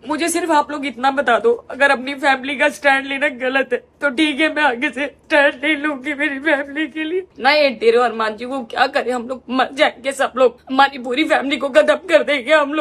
मुझे सिर्फ आप लोग इतना बता दो, अगर अपनी फैमिली का स्टैंड लेना गलत है तो ठीक है, मैं आगे से स्टैंड ले लूंगी मेरी फैमिली के लिए। ना ये तेरे और मान जी को क्या करें, हम लोग मर जाएंगे सब लोग, हमारी पूरी फैमिली को खत्म कर देंगे हम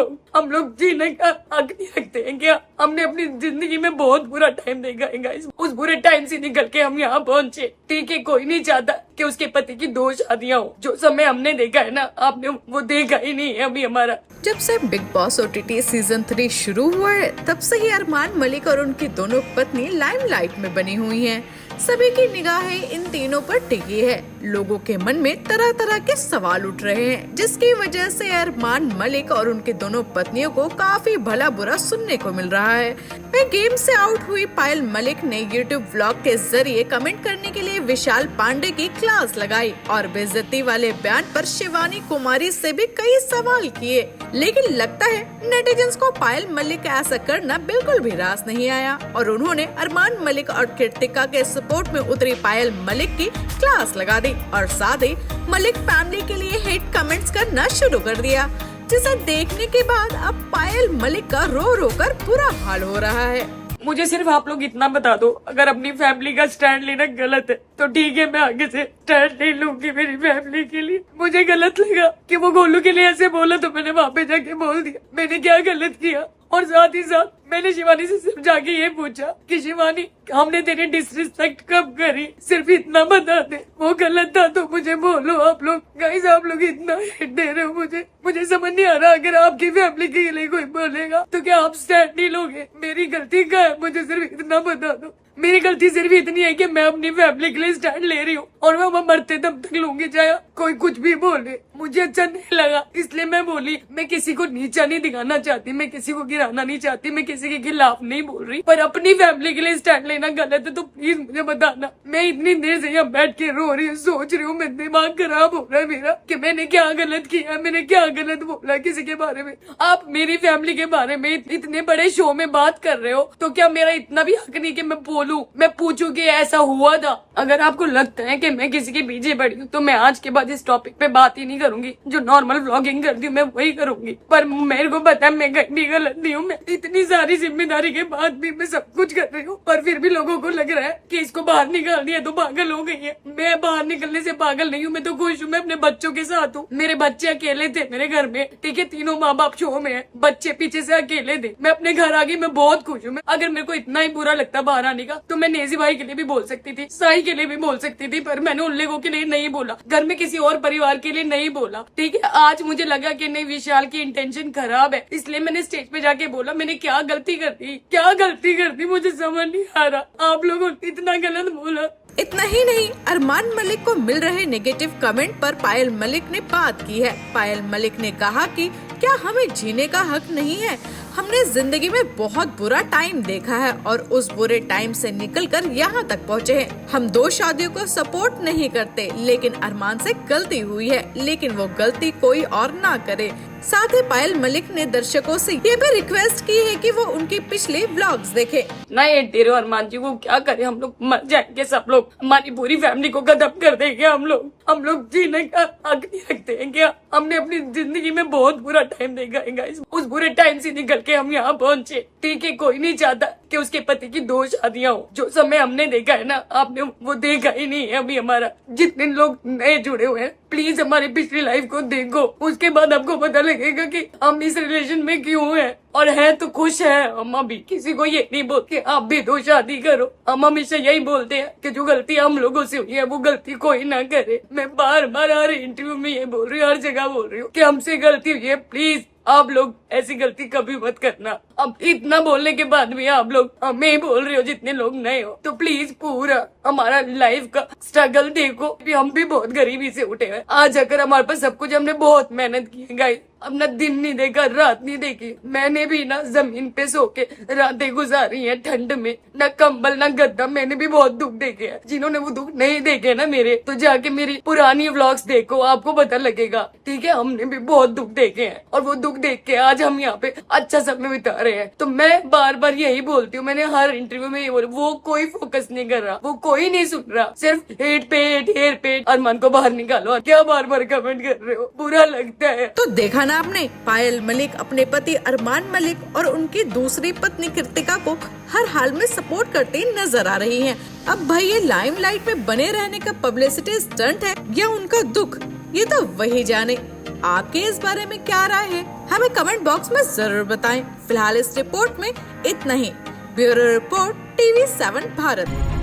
लोग जीने का हक नहीं रखते हैं क्या? हमने अपनी जिंदगी में बहुत बुरा टाइम देखा है गाइस, उस बुरे टाइम से निकल के हम यहाँ पहुंचे। ठीक है, कोई नहीं चाहता कि उसके पति की 2 शादियां हो। जो समय हमने देखा है ना, आपने वो देखा ही नहीं है अभी हमारा। जब से बिग बॉस OTT सीजन 3 शुरू हुआ है, तब से ही अरमान मलिक और उनकी दोनों पत्नी लाइमलाइट में बनी हुई हैं। सभी की निगाहें इन तीनों पर टिकी है। लोगों के मन में तरह तरह के सवाल उठ रहे हैं, जिसकी वजह से अरमान मलिक और उनके दोनों पत्नियों को काफी भला बुरा सुनने को मिल रहा है। वहीं गेम से आउट हुई पायल मलिक ने YouTube व्लॉग के जरिए कमेंट करने के लिए विशाल पांडे की क्लास लगाई और बेइज्जती वाले बयान पर शिवानी कुमारी से भी कई सवाल किए। लेकिन लगता है नेटिजन्स को पायल मलिक का ऐसा करना बिल्कुल भी रास नहीं आया और उन्होंने अरमान मलिक और कृतिका के सपोर्ट में उतरी पायल मलिक की क्लास लगा दी और साथ ही मलिक फैमिली के लिए हेट कमेंट्स करना शुरू कर दिया, जिसे देखने के बाद अब पायल मलिक का रो रो कर बुरा हाल हो रहा है। मुझे सिर्फ आप लोग इतना बता दो, अगर अपनी फैमिली का स्टैंड लेना गलत है तो ठीक है, मैं आगे से स्टैंड ले लूंगी मेरी फैमिली के लिए। मुझे गलत लगा कि वो गोलू के लिए ऐसे बोला, तो मैंने वहाँ पे जाके बोल दिया मैंने क्या गलत किया। और साथ ही साथ मैंने शिवानी से सिर्फ जाके ये पूछा कि शिवानी, हमने तेरे डिसरिस्पेक्ट कब करी, सिर्फ इतना बता दे, वो गलत था तो मुझे बोलो। आप लोग गाइस, आप लोग इतना हेट दे रहे हो मुझे समझ नहीं आ रहा। अगर आपकी फैमिली के लिए कोई बोलेगा तो क्या आप स्टैंड नहीं लोगे? मेरी गलती क्या है, मुझे सिर्फ इतना बता दो। मेरी गलती सिर्फ इतनी है कि मैं अपनी फैमिली के लिए स्टैंड ले रही हूँ और मैं मरते दम तक लूंगी, चाहे कोई कुछ भी बोले। मुझे अच्छा नहीं लगा इसलिए मैं बोली। मैं किसी को नीचा नहीं दिखाना चाहती, मैं किसी को गिराना नहीं चाहती, मैं किसी के खिलाफ नहीं बोल रही, पर अपनी फैमिली के लिए स्टैंड लेना गलत है तो प्लीज मुझे बताना। मैं इतनी देर से यहाँ बैठ के रो रही हूँ, सोच रही हूँ, मेरा दिमाग खराब हो रहा है मेरा कि मैंने क्या गलत किया, मैंने क्या गलत बोला किसी के बारे में। आप मेरी फैमिली के बारे में इतने बड़े शो में बात कर रहे हो तो क्या मेरा इतना भी हक नहीं कि मैं बोलूं, मैं पूछूं कि ऐसा हुआ था? अगर आपको लगता है कि मैं किसी के पीछे पड़ी हूँ तो मैं आज के बाद इस टॉपिक पे बात ही नहीं करूंगी। जो नॉर्मल व्लॉगिंग करती हूँ मैं वही करूंगी, पर मेरे को पता है मैं कहीं भी गलत नहीं हूँ। मैं इतनी सारी जिम्मेदारी के बाद भी मैं सब कुछ कर रही हूँ, पर फिर भी लोगों को लग रहा है कि इसको बाहर निकाल दिया तो पागल हो गई है। मैं बाहर निकलने से पागल नहीं हूँ, मैं तो खुश हूँ, मैं अपने बच्चों के साथ हूँ। मेरे बच्चे अकेले थे मेरे घर में, ठीक है, तीनों माँ बाप शो में है, बच्चे पीछे से अकेले थे। मैं अपने घर आ गई, मैं बहुत खुश हूँ। अगर मेरे को इतना ही बुरा लगता बाहर आने का तो मैं नेजी भाई के लिए भी बोल सकती थी, साई के लिए भी बोल सकती थी, पर मैंने उन लोगों के लिए नहीं बोला, घर में किसी और परिवार के लिए नहीं बोला। ठीक है, आज मुझे लगा कि नहीं, विशाल की इंटेंशन खराब है, इसलिए मैंने स्टेज पे जाके बोला। मैंने क्या गलती कर दी, क्या गलती कर दी, मुझे समझ नहीं आ रहा। आप लोगों ने इतना गलत बोला। इतना ही नहीं, अरमान मलिक को मिल रहे नेगेटिव कमेंट पर पायल मलिक ने बात की है। पायल मलिक ने कहा कि क्या हमें जीने का हक नहीं है? हमने जिंदगी में बहुत बुरा टाइम देखा है और उस बुरे टाइम से निकलकर यहाँ तक पहुँचे हैं। हम 2 शादियों को सपोर्ट नहीं करते, लेकिन अरमान से गलती हुई है, लेकिन वो गलती कोई और ना करे। साथ ही पायल मलिक ने दर्शकों से ये भी रिक्वेस्ट की है कि वो उनके पिछले व्लॉग्स देखें। ना ये तेरे और मान जी को क्या करें, हम लोग मर जाएंगे सब लोग, हमारी पूरी फैमिली को खत्म कर देंगे हम लोग जीने का हक नहीं रखते हैं क्या? हमने अपनी जिंदगी में बहुत बुरा टाइम देखा है गाइस, उस बुरे टाइम से निकल के हम यहाँ पहुंचे। ठीक है, कोई नहीं चाहता कि उसके पति की 2 शादियां हो। जो समय हमने देखा है ना, आपने वो देखा ही नहीं है अभी हमारा। जितने लोग नए जुड़े हुए हैं, प्लीज हमारी पिछली लाइफ को देखो, उसके बाद आपको पता लगेगा कि हम इस रिलेशन में क्यों हैं, और है तो खुश है। हम अभी किसी को ये नहीं बोलते आप भी 2 शादी करो, हम हमेशा यही बोलते हैं कि जो गलती हम लोगों से हुई है वो गलती कोई ना करे। मैं बार बार हर इंटरव्यू में ये बोल रही हूँ, हर जगह बोल रही हूँ कि हमसे गलती हुई है, प्लीज आप लोग ऐसी गलती कभी मत करना। अब इतना बोलने के बाद भी आप लोग हमें ही बोल रहे हो, जितने लोग नए हो, तो प्लीज पूरा हमारा लाइफ का स्ट्रगल देखो। हम भी बहुत गरीबी से उठे हैं, आज अगर हमारे पास सब कुछ, हमने बहुत मेहनत की है गाइस, अपना दिन नहीं देखा, रात नहीं देखी। मैंने भी ना जमीन पे सो के रातें गुजारी है ठंड में, ना कंबल ना गद्दा। मैंने भी बहुत दुख देखे हैं। जिन्होंने वो दुख नहीं देखे ना मेरे, तो जाके मेरी पुरानी व्लॉग्स देखो, आपको पता लगेगा। ठीक है, हमने भी बहुत दुख देखे हैं और वो दुख देख के आज हम यहाँ पे अच्छा समय बिता रहे हैं। तो मैं बार बार यही बोलती हूँ, मैंने हर इंटरव्यू में ये बोला, वो कोई फोकस नहीं कर रहा, वो कोई कोई नहीं सुन रहा, सिर्फ हेट पे हेट पे। अरमान को बाहर निकालो, क्या बार बार कमेंट कर रहे हो, बुरा लगता है। तो देखा ना आपने, पायल मलिक अपने पति अरमान मलिक और उनकी दूसरी पत्नी कृतिका को हर हाल में सपोर्ट करती नजर आ रही हैं। अब भाई ये लाइमलाइट में बने रहने का पब्लिसिटी स्टंट है या उनका दुख, ये तो वही जाने। आपके इस बारे में क्या राय है, हमें कमेंट बॉक्स में जरूर बताएं। फिलहाल इस रिपोर्ट में इतना ही। Bureau report TV7 Bharat.